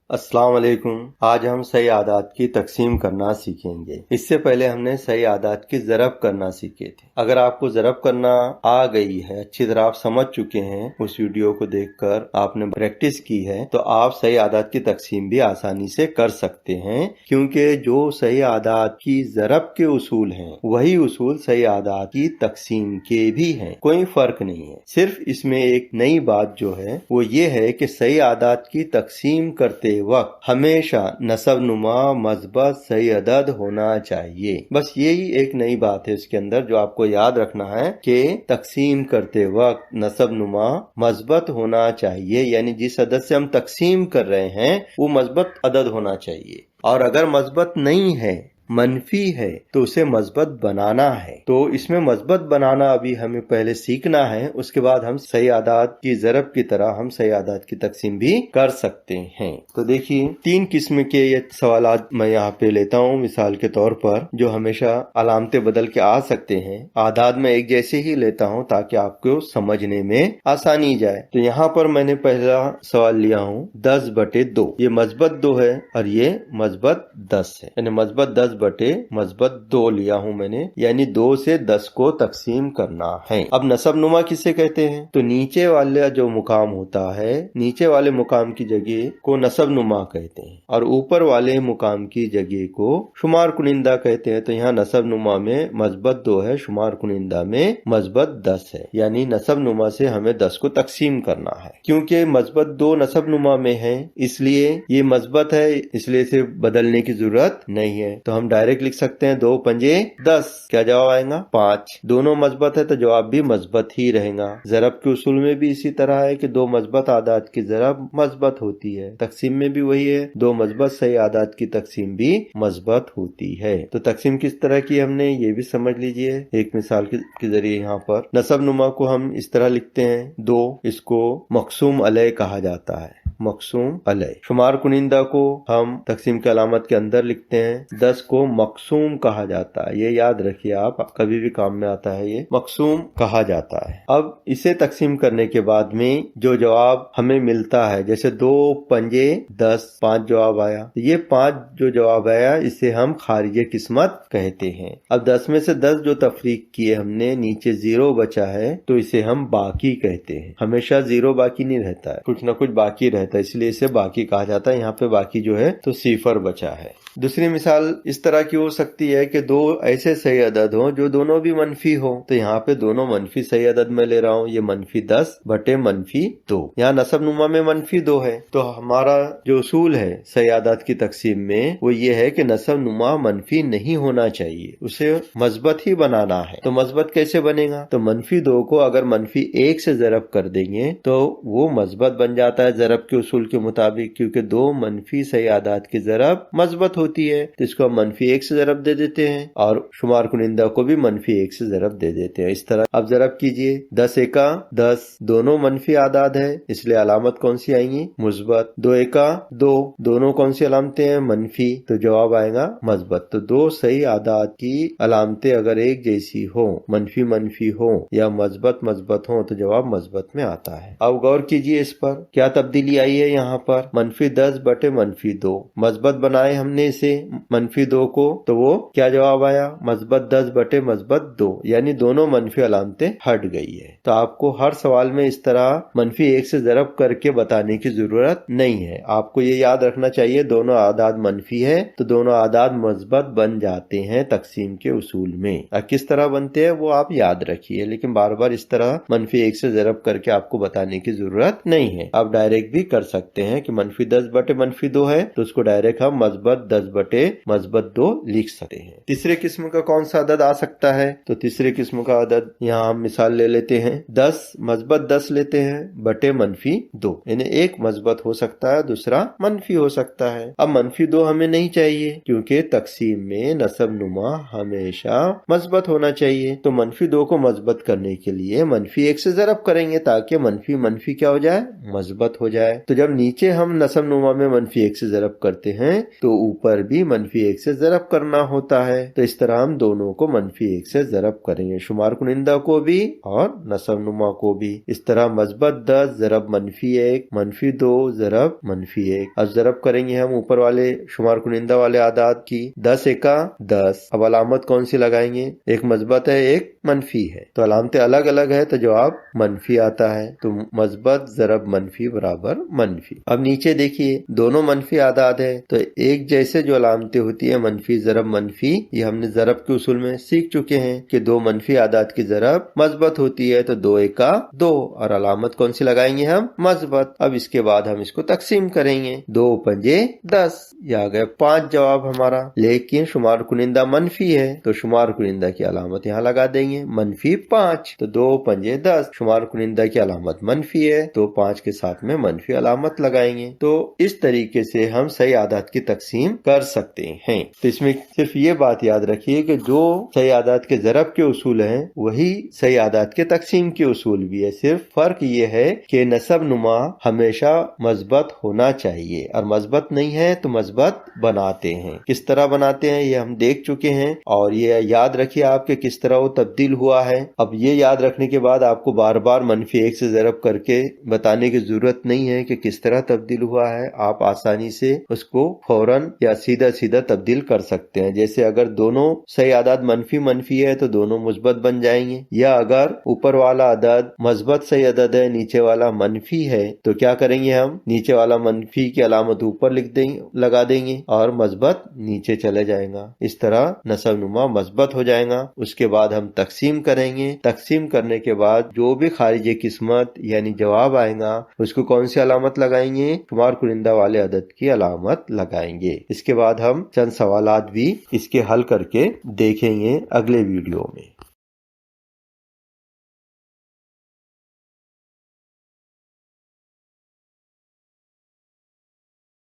अस्सलाम वालेकुम। आज हम सही आदात की तकसीम करना सीखेंगे। इससे पहले हमने सही आदात की ज़रब करना सीखे थे। अगर आपको ज़रब करना आ गई है, अच्छी तरह आप समझ चुके हैं, उस वीडियो को देखकर आपने प्रैक्टिस की है, तो आप सही आदात की तकसीम भी आसानी से कर सकते हैं, क्योंकि जो सही आदात की ज़रब के उसूल हैं वही उसूल सही आदात की तकसीम के भी हैं। कोई फर्क नहीं है। सिर्फ इसमें एक नई बात जो है वो ये है कि सही आदात की तकसीम करते वक्त हमेशा नसब नुमा मज़बत सही अदद होना चाहिए। बस यही एक नई बात है इसके अंदर जो आपको याद रखना है कि तकसीम करते वक्त नसब नुमा मज़बत होना चाहिए, यानी जिस अदद से हम तकसीम कर रहे हैं वो मज़बत अदद होना चाहिए। और अगर मज़बत नहीं है, मनफी है, तो उसे मज़बत बनाना है। तो इसमें मज़बत बनाना अभी हमें पहले सीखना है, उसके बाद हम सही आदात की ज़रब की तरह हम सही आदात की तकसीम भी कर सकते हैं। तो देखिए, 3 किस्म के ये सवालात मैं यहाँ पे लेता हूँ मिसाल के तौर पर, जो हमेशा अलामतें बदल के आ सकते हैं। आदात में एक जैसे ही लेता हूँ ताकि आपको समझने में आसानी जाए। तो यहाँ पर मैंने पहला सवाल लिया हूँ 10/2। ये मज़बत 2 है और ये मज़बत 10 है, यानी मज़बत 10 बटे मज़बत 2 लिया हूँ मैंने, यानी 2 से 10 को तकसीम करना है। अब नसब नुमा किसे कहते हैं? तो नीचे वाला जो मुकाम होता है, नीचे वाले मुकाम की जगह को नसब नुमा कहते हैं और ऊपर वाले मुकाम की जगह को शुमार कुनिंदा कहते हैं। तो यहाँ नसब नुमा में मज़बत 2 है, शुमार कुनिंदा में मज़बत 10 है, यानी नसब नुमा से हमें 10 को तकसीम करना है। क्योंकि मज़बत 2 नसब नुमा में है, इसलिए ये मज़बत है, इसलिए इसे बदलने की जरूरत नहीं है। तो हम डायरेक्ट लिख सकते हैं 2 पंजे 10। क्या जवाब आएगा? 5। दोनों मज़बत है तो जवाब भी मज़बत ही रहेगा। ज़रब के उसूल में भी इसी तरह है कि 2 मज़बत आदात की ज़रब मज़बत होती है। तकसीम में भी वही है, 2 मज़बत सही आदात की तकसीम भी मज़बत होती है। तो तकसीम किस तरह की हमने ये भी समझ लीजिए एक मिसाल के जरिए। यहाँ पर नसब नुमा को हम इस तरह लिखते हैं 2, इसको मकसूम अलय कहा जाता है, मकसूम अलय। शुमार कुनिंदा को हम तकसीम के अलामत के अंदर लिखते हैं, 10 को मकसूम कहा जाता है। ये याद रखिए आप, कभी भी काम में आता है, ये मकसूम कहा जाता है। अब इसे तकसीम करने के बाद में जो जवाब हमें मिलता है, जैसे 2 पंजे 10, 5 जवाब आया, तो ये 5 जो जवाब आया इसे हम खारिज किस्मत कहते हैं। अब 10 में से 10 जो तफरीक किए हमने, नीचे 0 बचा है, तो इसे हम बाकी कहते हैं। हमेशा 0 बाकी नहीं रहता है, कुछ न कुछ बाकी रहता है, इसलिए इसे बाकी कहा जाता है। यहाँ पे बाकी जो है तो 0 बचा है। दूसरी मिसाल इस तरह की हो सकती है कि 2 ऐसे सही अदद हो जो दोनों भी मनफी हो। तो यहाँ पे दोनों मनफी सही अदद में ले रहा हूँ, ये -10 बटे -2। यहाँ नसब नुमा में -2 है, तो हमारा जो उसूल है सही आदात की तकसीम में वो ये है कि नसब नुमा मनफी नहीं होना चाहिए, उसे मज़बत ही बनाना है। तो मज़बत कैसे बनेगा? तो -2 को अगर -1 से ज़रब कर देंगे तो वो मज़बत बन जाता है ज़रब के उसूल के मुताबिक, क्योंकि 2 मनफी सही आदात की ज़रब मज़बत होती है। तो इसको हम -1 से ज़रब दे देते हैं और शुमार कुनिंदा को भी -1 से ज़रब दे देते हैं। इस तरह अब ज़रब कीजिए, 10 एका 10, दोनों मनफी आदाद है, इसलिए अलामत कौन सी आएंगी? मुस्बत। 2 एका 2, दोनों कौन सी अलामतें हैं? मनफी, तो जवाब आएगा मज़बत। तो 2 सही आदाद की अलामतें अगर एक जैसी हो, मनफी मनफी हो या मज़बत मज़बत हो, तो जवाब मज़बत में आता है। अब गौर कीजिए इस पर क्या तब्दीली आई है। यहाँ पर -10 बटे -2 मज़बत बनाए हमने इसे -2 को, तो वो क्या जवाब आया? मज़बत 10 बटे -2, यानी दोनों मनफी अलामतें हट गई है। तो आपको हर सवाल में इस तरह -1 से ज़रब करके बताने की जरूरत नहीं है। आपको ये याद रखना चाहिए दोनों आदाद मनफी है तो दोनों आदाद मज़बत बन जाते हैं तकसीम के उसूल में। किस तरह बनते हैं वो आप याद रखिए, लेकिन बार बार इस तरह -1 से ज़रब करके आपको बताने की जरूरत नहीं है। आप डायरेक्ट भी कर सकते हैं कि -10 बटे -2 है तो उसको डायरेक्ट हम मज़बत 10 बटे -2 लिख सकते हैं। तीसरे किस्म का कौन सा अदद आ सकता है? तो तीसरे किस्म का अदद यहाँ हम मिसाल ले लेते हैं, 10 मज़बत 10 लेते हैं बटे -2, यानी एक मज़बत हो सकता है, दूसरा मनफी हो सकता है। अब -2 हमें नहीं चाहिए क्योंकि तकसीम में नसब नुमा हमेशा मज़बत होना चाहिए। तो -2 को मज़बत करने के लिए -1 से ज़रब करेंगे ताकि मनफी मनफी क्या हो जाए? मज़बत हो जाए। तो जब नीचे हम नसब नुमा में -1 से ज़रब करते हैं तो ऊपर भी -1 से ज़रब करना होता है। तो इस तरह हम दोनों को -1 से ज़रब करेंगे, शुमार कुनिंदा को भी और नसब नुमा को भी। इस तरह मस्बत 10 ज़रब -1 -2 ज़रब -1। अब ज़रब करेंगे हम ऊपर वाले शुमार कुनिंदा वाले आदाद की। 10 एका 10। अब अलामत कौन सी लगाएंगे, एक मस्बत है एक मनफी है, तो अलामतें अलग अलग है तो जवाब मनफी आता है। तो मस्बत ज़रब मनफी बराबर मनफी। अब नीचे देखिए दोनों मनफी आदाद है तो एक जैसे जो अलामतें होती है मनफी ज़रब मनफी, ये हमने ज़रब के उसूल में सीख चुके हैं कि दो मनफी आदाद की ज़रब मस्बत होती है तो 2 एका 2 और अलामत कौन सी लगाएंगे हम, मस्बत। अब इसके बाद हम इसको तकसीम करेंगे, 2 पंजे 10, ये आ गया 5 जवाब हमारा। लेकिन शुमार कुनिंदा मनफी है तो शुमार कुनिंदा की अलामत यहाँ लगा देंगे -5, तो 2 पंजे 10। शुमार कुनिंदा की अलामत मनफी है तो 5 के साथ में मनफी अलामत लगाएंगे। तो इस तरीके से हम सही आदाद की तकसीम कर सकते हैं। तो इसमें सिर्फ ये बात याद रखिए कि जो सही आदाद के ज़रब के उसूल हैं वही सही आदाद के तकसीम के उसूल भी है। सिर्फ फर्क ये है कि नसब नुमा हमेशा मस्बत होना चाहिए और मस्बत नहीं है तो मस्बत बनाते हैं। किस तरह बनाते हैं ये हम देख चुके हैं और ये याद रखिए आपके किस तरह वो तब्दील हुआ है। अब ये याद रखने के बाद आपको बार बार -1 से ज़रब करके बताने की जरूरत नहीं है कि किस तरह तब्दील हुआ है। आप आसानी से उसको फौरन या सीधा सीधा तब्दील कर सकते हैं। जैसे अगर दोनों सही आदाद मनफी मनफी है तो दोनों मुस्बत बन जाएंगे, या अगर ऊपर वाला आदाद मस्बत सही आदाद है नीचे वाला मनफी है तो क्या करेंगे, हम नीचे वाला मनफी की अलामत ऊपर लिख देंगे, लगा देंगे और मस्बत नीचे चले जाएगा। इस तरह नसब नुमा मस्बत हो जाएगा। उसके बाद हम तकसीम करेंगे। तकसीम करने के बाद जो भी खारिज किस्मत यानी जवाब आएगा उसको कौन सी अलामत लगाएंगे, शुमार कुनिंदा वाले अदद की अलामत लगाएंगे। इसके बाद हम चंद सवालात भी इसके हल करके देखेंगे अगले वीडियो में।